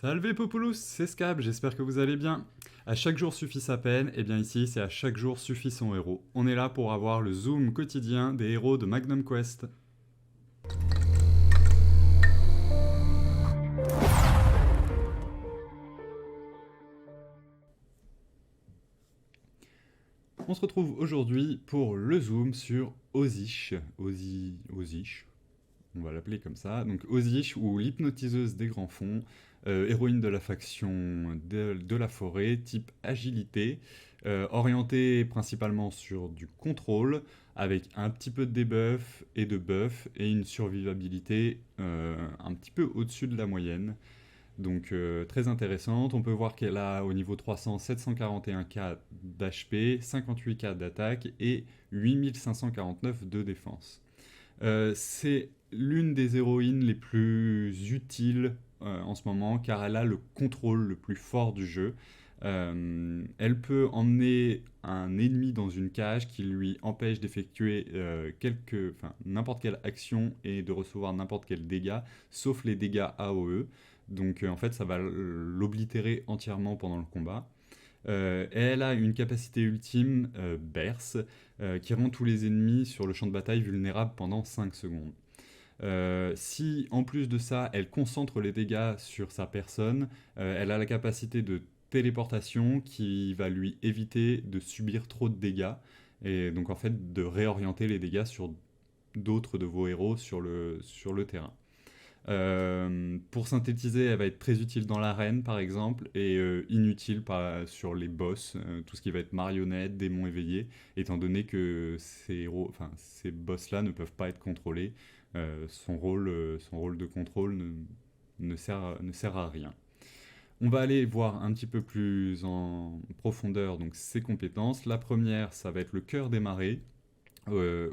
Salve Populus, c'est Scab, j'espère que vous allez bien. À chaque jour suffit sa peine, et bien ici c'est à chaque jour suffit son héros. On est là pour avoir le zoom quotidien des héros de Magnum Quest. On se retrouve aujourd'hui pour le zoom sur Ozish. Ozish, on va l'appeler comme ça. Donc Ozish, ou l'hypnotiseuse des grands fonds, héroïne de la faction de la forêt, type agilité, orientée principalement sur du contrôle, avec un petit peu de debuff et de buff, et une survivabilité un petit peu au-dessus de la moyenne. Donc très intéressante. On peut voir qu'elle a au niveau 300 741k d'HP, 58k d'attaque et 8549 de défense. C'est l'une des héroïnes les plus utiles en ce moment car elle a le contrôle le plus fort du jeu. Elle peut emmener un ennemi dans une cage qui lui empêche d'effectuer n'importe quelle action et de recevoir n'importe quel dégât, sauf les dégâts AOE. Donc en fait ça va l'oblitérer entièrement pendant le combat. Et elle a une capacité ultime, Berse, qui rend tous les ennemis sur le champ de bataille vulnérables pendant 5 secondes. Si en plus de ça, elle concentre les dégâts sur sa personne, elle a la capacité de téléportation qui va lui éviter de subir trop de dégâts, et donc en fait de réorienter les dégâts sur d'autres de vos héros sur le terrain. Pour synthétiser, elle va être très utile dans l'arène par exemple, et inutile sur les boss, tout ce qui va être marionnette, démon éveillé, étant donné que ces boss-là ne peuvent pas être contrôlés. Son rôle de contrôle ne sert à rien. On va aller voir un petit peu plus en profondeur donc ses compétences. La première, ça va être le cœur des marées,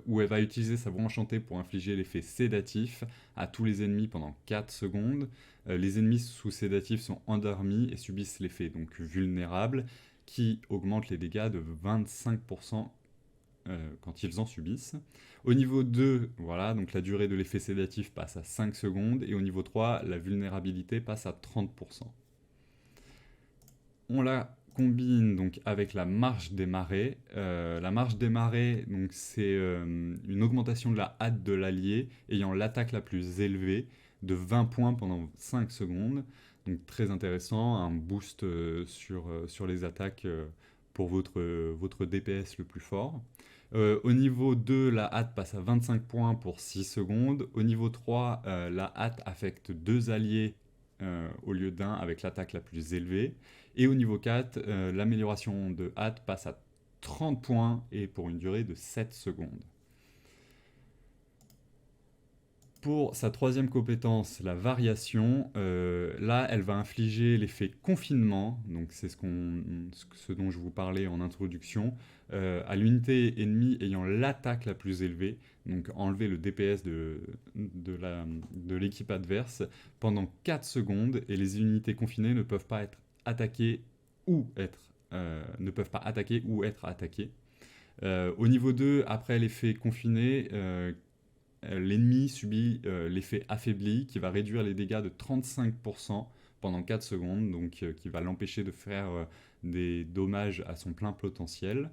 où elle va utiliser sa voix enchantée pour infliger l'effet sédatif à tous les ennemis pendant 4 secondes. Les ennemis sous sédatif sont endormis et subissent l'effet donc vulnérable, qui augmente les dégâts de 25% quand ils en subissent. Au niveau 2, voilà, donc la durée de l'effet sédatif passe à 5 secondes, et au niveau 3, la vulnérabilité passe à 30%. On la combine donc avec la marche des marées. La marche des marées, donc c'est une augmentation de la hâte de l'allié ayant l'attaque la plus élevée de 20 points pendant 5 secondes. Donc très intéressant, un boost sur les attaques pour votre DPS le plus fort. Au niveau 2, la hâte passe à 25 points pour 6 secondes. Au niveau 3, la hâte affecte 2 alliés au lieu d'un avec l'attaque la plus élevée. Et au niveau 4, l'amélioration de hâte passe à 30 points et pour une durée de 7 secondes. Pour sa troisième compétence, la variation, là elle va infliger l'effet confinement, donc c'est ce dont je vous parlais en introduction, à l'unité ennemie ayant l'attaque la plus élevée, donc enlever le DPS de l'équipe adverse pendant 4 secondes, et les unités confinées ne peuvent pas être attaquées ou être attaquées. Au niveau 2, après l'effet confiné, l'ennemi subit l'effet affaibli qui va réduire les dégâts de 35% pendant 4 secondes, donc qui va l'empêcher de faire des dommages à son plein potentiel.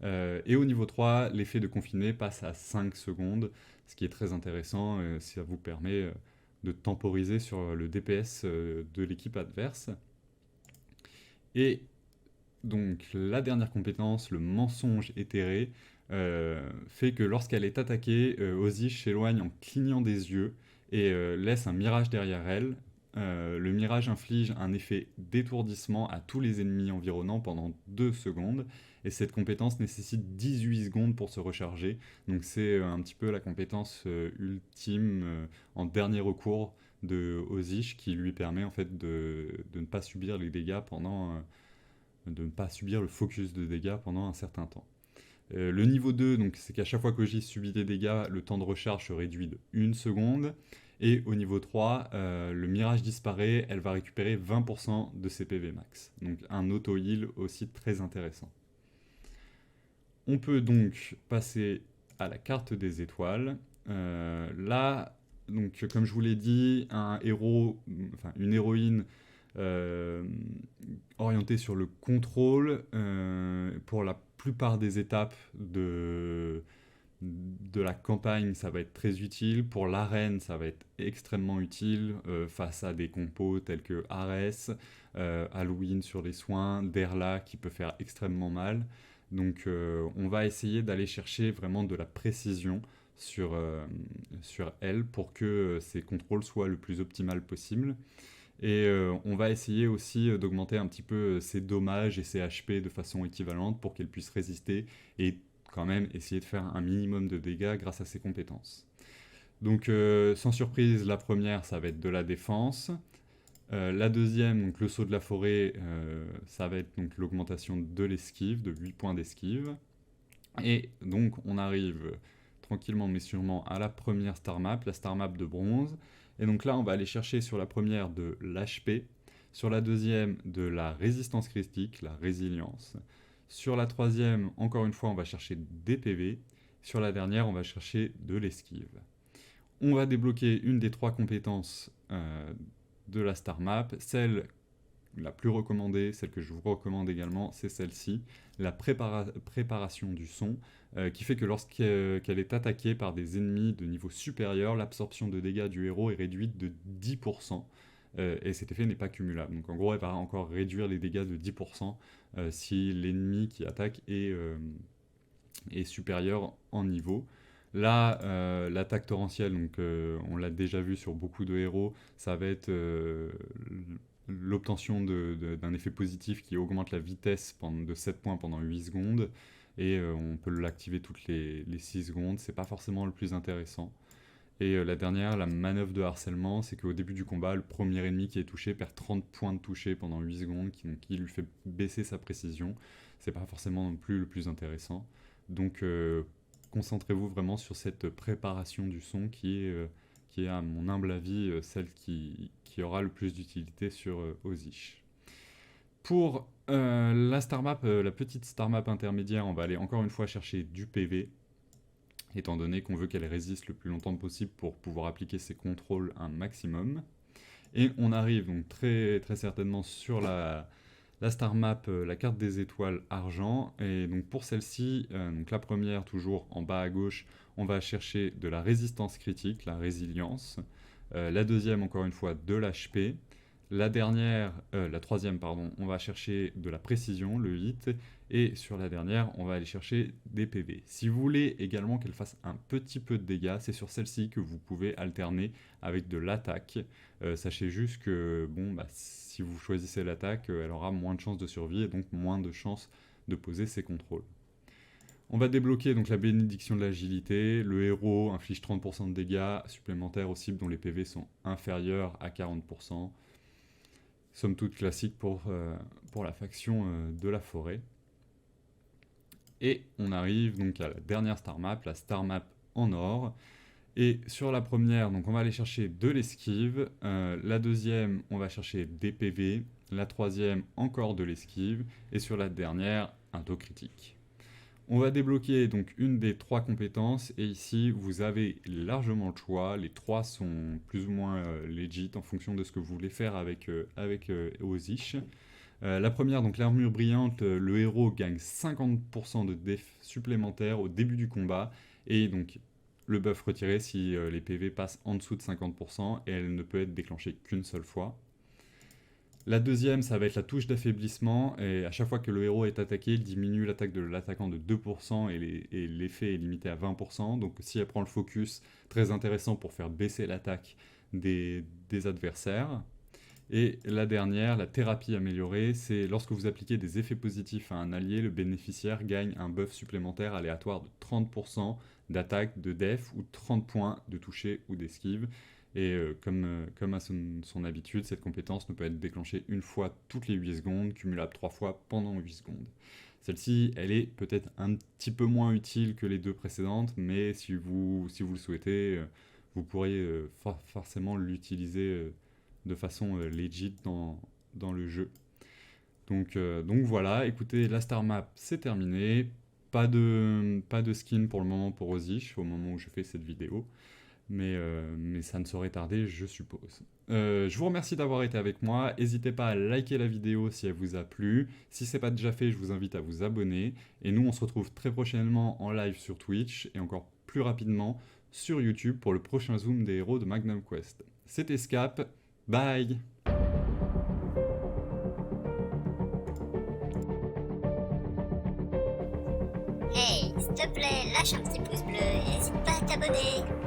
Et au niveau 3, l'effet de confiné passe à 5 secondes, ce qui est très intéressant, ça vous permet de temporiser sur le DPS de l'équipe adverse. Et donc la dernière compétence, le mensonge éthéré, fait que lorsqu'elle est attaquée, Ozish s'éloigne en clignant des yeux et laisse un mirage derrière elle. Le mirage inflige un effet d'étourdissement à tous les ennemis environnants pendant 2 secondes, et cette compétence nécessite 18 secondes pour se recharger, donc c'est un petit peu la compétence ultime en dernier recours de Ozish, qui lui permet en fait de ne pas subir les dégâts de ne pas subir le focus de dégâts pendant un certain temps. Le niveau 2, donc, c'est qu'à chaque fois qu'Ozish subit des dégâts, le temps de recharge se réduit de 1 seconde. Et au niveau 3, le mirage disparaît, elle va récupérer 20% de ses PV max. Donc un auto-heal aussi très intéressant. On peut donc passer à la carte des étoiles. Là, donc, comme je vous l'ai dit, une héroïne euh, orienté sur le contrôle. Pour la plupart des étapes de la campagne, ça va être très utile. Pour l'arène, ça va être extrêmement utile face à des compos tels que Ares, Halloween sur les soins, Derla qui peut faire extrêmement mal. Donc on va essayer d'aller chercher vraiment de la précision sur elle pour que ses contrôles soient le plus optimal possible. Et on va essayer aussi d'augmenter un petit peu ses dommages et ses HP de façon équivalente pour qu'elle puisse résister et quand même essayer de faire un minimum de dégâts grâce à ses compétences. Donc sans surprise, la première, ça va être de la défense. La deuxième, donc le saut de la forêt, ça va être donc l'augmentation de l'esquive, de 8 points d'esquive. Et donc on arrive tranquillement mais sûrement à la première star map, la star map de bronze. Et donc là on va aller chercher sur la première de l'HP, sur la deuxième de la résistance critique, la résilience. Sur la troisième, encore une fois, on va chercher des PV. Sur la dernière, on va chercher de l'esquive. On va débloquer une des 3 compétences de la star map, celle la plus recommandée, celle que je vous recommande également, c'est celle-ci, la préparation du son, qui fait que lorsqu'elle est attaquée par des ennemis de niveau supérieur, l'absorption de dégâts du héros est réduite de 10%, et cet effet n'est pas cumulable. Donc en gros, elle va encore réduire les dégâts de 10% si l'ennemi qui attaque est supérieur en niveau. Là, l'attaque torrentielle, donc, on l'a déjà vu sur beaucoup de héros, ça va être l'obtention d'un effet positif qui augmente la vitesse de 7 points pendant 8 secondes, et on peut l'activer toutes les 6 secondes, c'est pas forcément le plus intéressant. Et la dernière, la manœuvre de harcèlement, c'est qu'au début du combat, le premier ennemi qui est touché perd 30 points de toucher pendant 8 secondes, qui lui fait baisser sa précision. C'est pas forcément non plus le plus intéressant. Donc concentrez-vous vraiment sur cette préparation du son qui est à mon humble avis celle qui aura le plus d'utilité sur Ozish. Pour la star map, la petite star map intermédiaire, on va aller encore une fois chercher du PV, étant donné qu'on veut qu'elle résiste le plus longtemps possible pour pouvoir appliquer ses contrôles un maximum. Et on arrive donc très, très certainement sur la star map, la carte des étoiles argent. Et donc pour celle-ci, donc la première toujours en bas à gauche, on va chercher de la résistance critique, la résilience. La deuxième, encore une fois, de l'HP. La troisième, pardon, on va chercher de la précision, le hit. Et sur la dernière, on va aller chercher des PV. Si vous voulez également qu'elle fasse un petit peu de dégâts, c'est sur celle-ci que vous pouvez alterner avec de l'attaque. Sachez juste que si vous choisissez l'attaque, elle aura moins de chances de survie et donc moins de chances de poser ses contrôles. On va débloquer donc la bénédiction de l'agilité. Le héros inflige 30% de dégâts supplémentaires aux cibles dont les PV sont inférieurs à 40%. Somme toute classique pour la faction de la forêt. Et on arrive donc à la dernière star map, la star map en or. Et sur la première, donc on va aller chercher de l'esquive. La deuxième, on va chercher des PV. La troisième, encore de l'esquive. Et sur la dernière, un taux critique. On va débloquer donc une des 3 compétences. Et ici, vous avez largement le choix. Les 3 sont plus ou moins legit en fonction de ce que vous voulez faire avec Ozish. La première, donc l'armure brillante, le héros gagne 50% de def supplémentaire au début du combat. Et donc le buff retiré si les PV passent en dessous de 50% et elle ne peut être déclenchée qu'une seule fois. La deuxième, ça va être la touche d'affaiblissement, et à chaque fois que le héros est attaqué, il diminue l'attaque de l'attaquant de 2% et l'effet est limité à 20%. Donc si elle prend le focus, très intéressant pour faire baisser l'attaque des adversaires. Et la dernière, la thérapie améliorée, c'est lorsque vous appliquez des effets positifs à un allié, le bénéficiaire gagne un buff supplémentaire aléatoire de 30% d'attaque, de def ou 30 points de toucher ou d'esquive. Et comme à son habitude, cette compétence ne peut être déclenchée une fois toutes les 8 secondes, cumulable 3 fois pendant 8 secondes. Celle-ci, elle est peut-être un petit peu moins utile que les 2 précédentes, mais si vous le souhaitez, vous pourriez forcément l'utiliser de façon legit dans le jeu. Donc voilà, écoutez, la star map c'est terminé. Pas de skin pour le moment pour Ozish au moment où je fais cette vidéo. mais ça ne saurait tarder, je suppose. Je vous remercie d'avoir été avec moi. N'hésitez pas à liker la vidéo si elle vous a plu. Si c'est pas déjà fait, je vous invite à vous abonner. Et nous, on se retrouve très prochainement en live sur Twitch et encore plus rapidement sur YouTube pour le prochain zoom des héros de Magnum Quest. C'était Scap. Bye! Hey, s'il te plaît, lâche un petit pouce bleu et n'hésite pas à t'abonner.